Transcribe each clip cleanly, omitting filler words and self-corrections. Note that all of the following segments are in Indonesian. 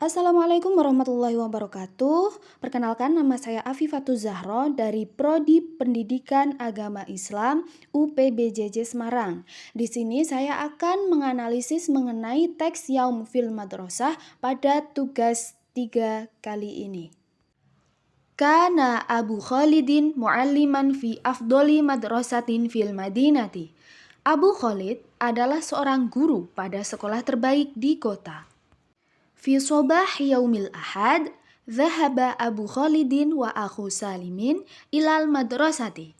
Assalamualaikum warahmatullahi wabarakatuh. Perkenalkan, nama saya Afifatul Zahro dari Prodi Pendidikan Agama Islam UPBJJ Semarang. Di sini saya akan menganalisis mengenai teks Yaum fil Madrasah pada tugas 3 kali ini. Kana Abu Khalidin mu'alliman fi afdoli madrasatin fil madinati. Abu Khalid adalah seorang guru pada sekolah terbaik di kota. Fi sobah yaumil ahad, zahaba Abu Khalidin wa akhu Salimin ilal madrasati.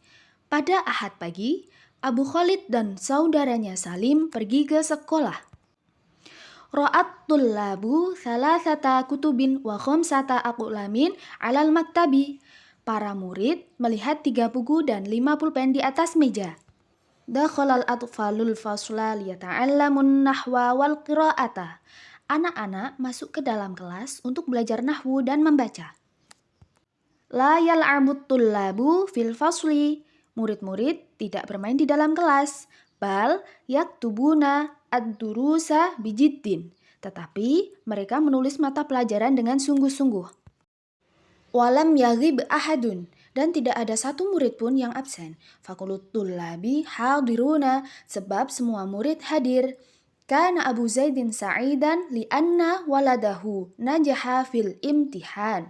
Pada ahad pagi, Abu Khalid dan saudaranya Salim pergi ke sekolah. Ra'at tullabu salasata kutubin wa khamsata aqlamin alal maktabi. Para murid melihat 3 buku dan 5 pulpen di atas meja. Dakhalal atfalul fasla liyata'allamun nahwa wal qira'ata. Anak-anak masuk ke dalam kelas untuk belajar nahwu dan membaca. La yal'abut tullabu fil fasli. Murid-murid tidak bermain di dalam kelas. Bal yaktubuna ad-durusa bijiddin. Tetapi mereka menulis mata pelajaran dengan sungguh-sungguh. Walam yaghib ahadun. Dan tidak ada satu murid pun yang absen. Fakulut tullabi hadiruna. Sebab semua murid hadir. Kana Abu Zaidin sa'idan li'anna waladahu najaha fil imtihan.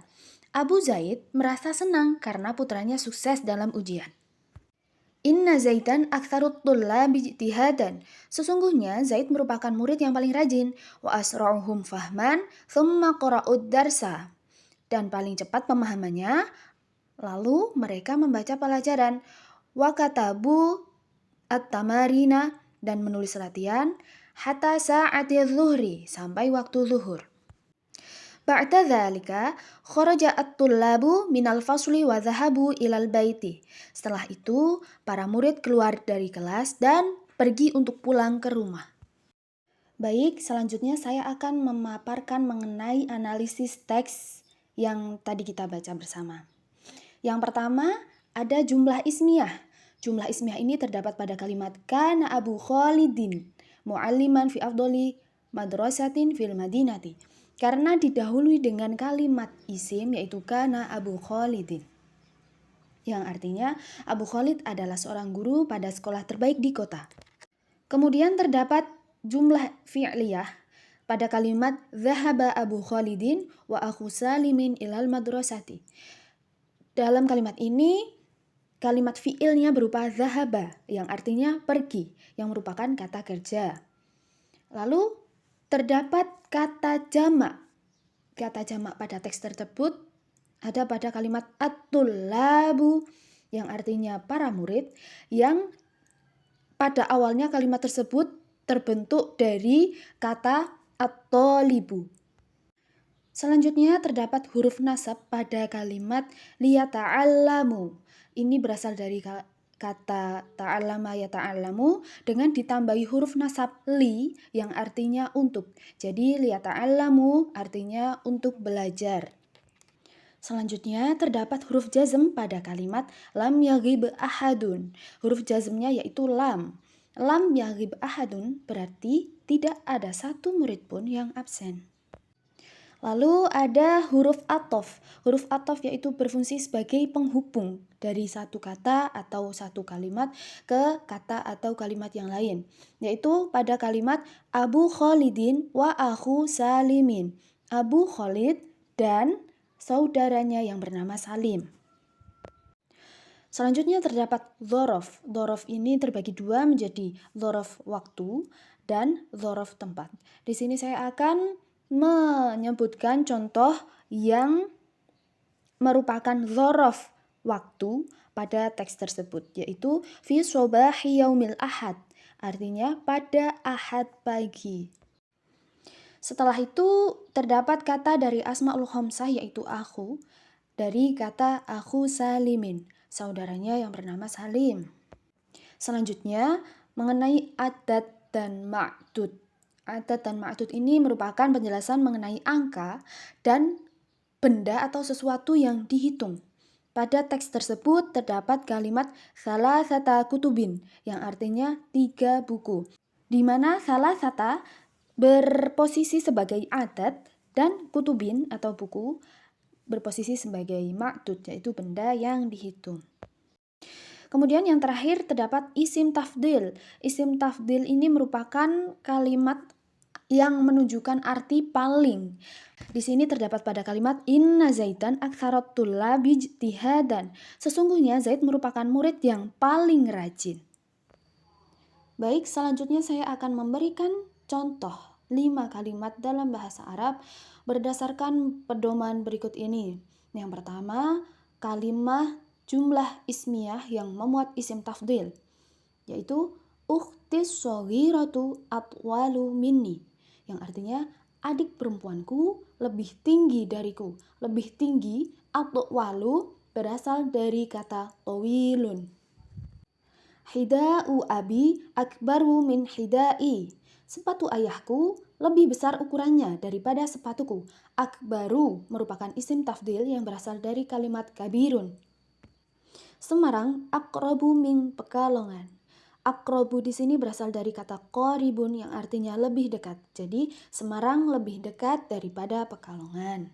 Abu Zaid merasa senang karena putranya sukses dalam ujian. Inna Zaidan aktsarut tullabi ijtihadan. Sesungguhnya Zaid merupakan murid yang paling rajin. Wa asra'uhum fahman thumma qara'ud darsa. Dan paling cepat pemahamannya, lalu mereka membaca pelajaran. Wa katabu at-tamarina, dan menulis latihan. Hatta sa'ati zuhri, sampai waktu zuhur. Ba'da dzalika kharaja at-tullabu minal fasli wa dhahabu ilal baiti. Setelah itu, para murid keluar dari kelas dan pergi untuk pulang ke rumah. Baik, selanjutnya saya akan memaparkan mengenai analisis teks yang tadi kita baca bersama. Yang pertama, ada jumlah ismiyah. Jumlah ismiyah ini terdapat pada kalimat kana Abu Khalidin mu'alliman fi afdoli madrasatin fil madinati. Karena didahului dengan kalimat isim yaitu kana Abu Khalidin. Yang artinya Abu Khalid adalah seorang guru pada sekolah terbaik di kota. Kemudian terdapat jumlah fi'liyah pada kalimat zahaba Abu Khalidin wa akhu Salimin ilal madrasati. Dalam kalimat ini kalimat fi'ilnya berupa zahaba yang artinya pergi, yang merupakan kata kerja. Lalu terdapat kata jamak. Kata jamak pada teks tersebut ada pada kalimat at-tullabu yang artinya para murid, yang pada awalnya kalimat tersebut terbentuk dari kata at-talibu. Selanjutnya terdapat huruf nasab pada kalimat liyata'allamu. Ini berasal dari kata ta'allama yata'allamu dengan ditambahi huruf nasab li yang artinya untuk. Jadi liyata'allamu artinya untuk belajar. Selanjutnya terdapat huruf jazm pada kalimat lam yaghib ahadun. Huruf jazmnya yaitu lam. Lam yaghib ahadun berarti tidak ada satu murid pun yang absen. Lalu ada huruf athof. Huruf athof yaitu berfungsi sebagai penghubung dari satu kata atau satu kalimat ke kata atau kalimat yang lain. Yaitu pada kalimat Abu Khalidin wa akhu Salimin. Abu Khalid dan saudaranya yang bernama Salim. Selanjutnya terdapat dzorof. Dzorof ini terbagi dua menjadi dzorof waktu dan dzorof tempat. Di sini saya akan menyebutkan contoh yang merupakan dzorof waktu pada teks tersebut, yaitu fi sobahi yaumil ahad, artinya pada ahad pagi. Setelah itu terdapat kata dari asmaul khamsah yaitu akhu, dari kata akhu Salimin, saudaranya yang bernama Salim. Selanjutnya mengenai adat dan ma'dud. Adat dan ma'dud ini merupakan penjelasan mengenai angka dan benda atau sesuatu yang dihitung. Pada teks tersebut terdapat kalimat salasata kutubin yang artinya 3 buku. Di mana salasata berposisi sebagai adat Dan kutubin atau buku berposisi sebagai ma'dud, yaitu benda yang dihitung. Kemudian yang terakhir terdapat isim tafdil. Isim tafdil ini merupakan kalimat yang menunjukkan arti paling. Di sini terdapat pada kalimat inna Zaidan aktsarut tullabi ijtihadan. Sesungguhnya Zaid merupakan murid yang paling rajin. Baik, selanjutnya saya akan memberikan contoh 5 kalimat dalam bahasa Arab berdasarkan pedoman berikut ini. Yang pertama, kalimat jumlah ismiyah yang memuat isim tafdil, yaitu ukhtis shaghiratu atwalu minni, yang artinya adik perempuanku lebih tinggi dariku. Lebih tinggi atwalu berasal dari kata tawilun. Hida'u abi akbaru min hidai. Sepatu ayahku lebih besar ukurannya daripada sepatuku. Akbaru merupakan isim tafdil yang berasal dari kalimat kabirun. Semarang akrobu min Pekalongan. Akrobu di sini berasal dari kata qoribun yang artinya lebih dekat. Jadi Semarang lebih dekat daripada Pekalongan.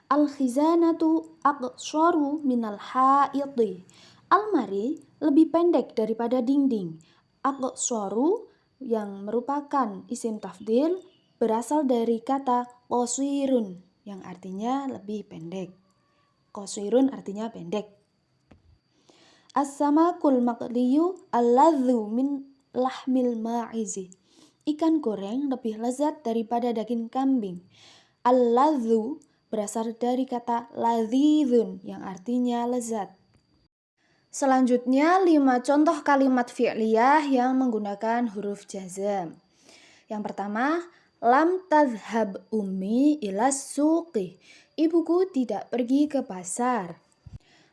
Al-khizanatu aqsharu minal haidi. Almari lebih pendek daripada dinding. Aqsharu yang merupakan isim tafdil berasal dari kata qasirun yang artinya lebih pendek. Qasirun artinya pendek. As-samakul maqliyu alladzu min lahmil ma'izi. Ikan goreng lebih lezat daripada daging kambing. Alladzu berasal dari kata ladzizun yang artinya lezat. Selanjutnya 5 contoh kalimat fi'liyah yang menggunakan huruf jazm. Yang pertama, lam tadhhab ummi ilas suqi. Ibuku tidak pergi ke pasar.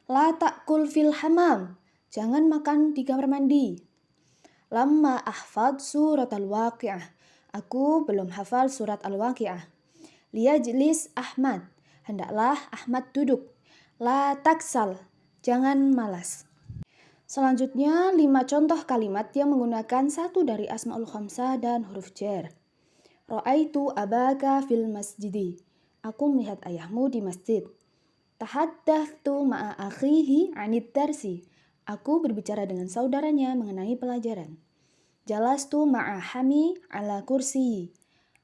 La ta'kul fil hamam. Jangan makan di kamar mandi. Lamma ahfad surat al-waqi'ah. Aku belum hafal surat al-waqi'ah. Liyajlis Ahmad. Hendaklah Ahmad duduk. La taksal. Jangan malas. Selanjutnya 5 contoh kalimat yang menggunakan satu dari asmaul khamsah dan huruf jar. Ra'aitu abaka fil masjidi. Aku melihat ayahmu di masjid. Tahaddathtu ma'a akhihi 'anid darsi. Aku berbicara dengan saudaranya mengenai pelajaran. Jalastu ma'a hami 'ala kursi.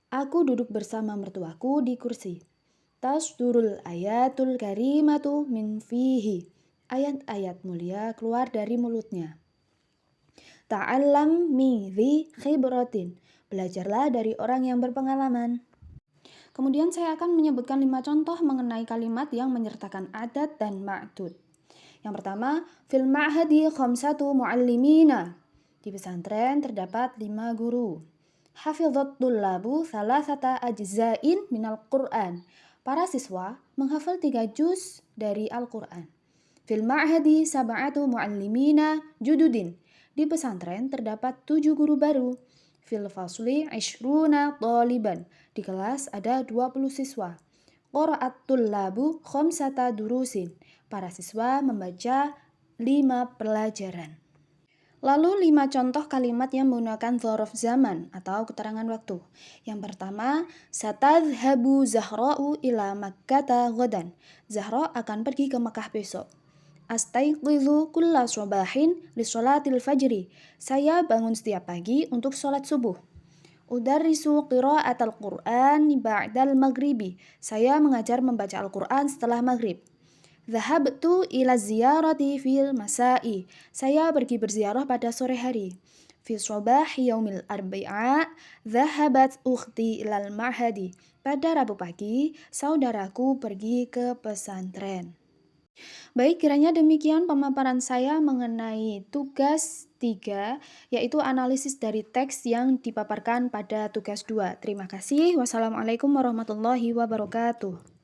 Aku duduk bersama mertuaku di kursi. Tasdurul ayatul karimatu min fihi. Ayat-ayat mulia keluar dari mulutnya. Ta'allam min dhi khibratin. Belajarlah dari orang yang berpengalaman. Kemudian saya akan menyebutkan 5 contoh mengenai kalimat yang menyertakan adat dan ma'dud. Yang pertama, fil ma'hadi khamsatu mu'allimina. Di pesantren terdapat 5 guru. Hafizat tullabu salasata ajza'in minal Qur'an. Para siswa menghafal 3 juz dari Al-Qur'an. Fil ma'hadi sab'atu mu'allimina jududin. Di pesantren terdapat 7 guru baru. Fil fasli 20 taliban. Di kelas ada 20 siswa. Qara'at tullabu khamsata durusin. Para siswa membaca 5 pelajaran. Lalu 5 contoh kalimat yang menggunakan dzaraf zaman atau keterangan waktu. Yang pertama, satadhhabu Zahra'u ila Makkata ghadan. Zahra akan pergi ke Makkah besok. Astayqizu kulla subahin li sholatil fajri. Saya bangun setiap pagi untuk sholat subuh. Udarrisu qira'atal Qur'an ba'dal maghribi. Saya mengajar membaca Al-Qur'an setelah maghrib. Dhahabtu ila ziyarati fil masai. Saya pergi berziarah pada sore hari. Fi sobah yaumil arba'a dhahabat ukhti ilal ma'hadi. Pada Rabu pagi, saudaraku pergi ke pesantren. Baik, kiranya demikian pemaparan saya mengenai tugas 3, yaitu analisis dari teks yang dipaparkan pada tugas 2. Terima kasih. Wassalamualaikum warahmatullahi wabarakatuh.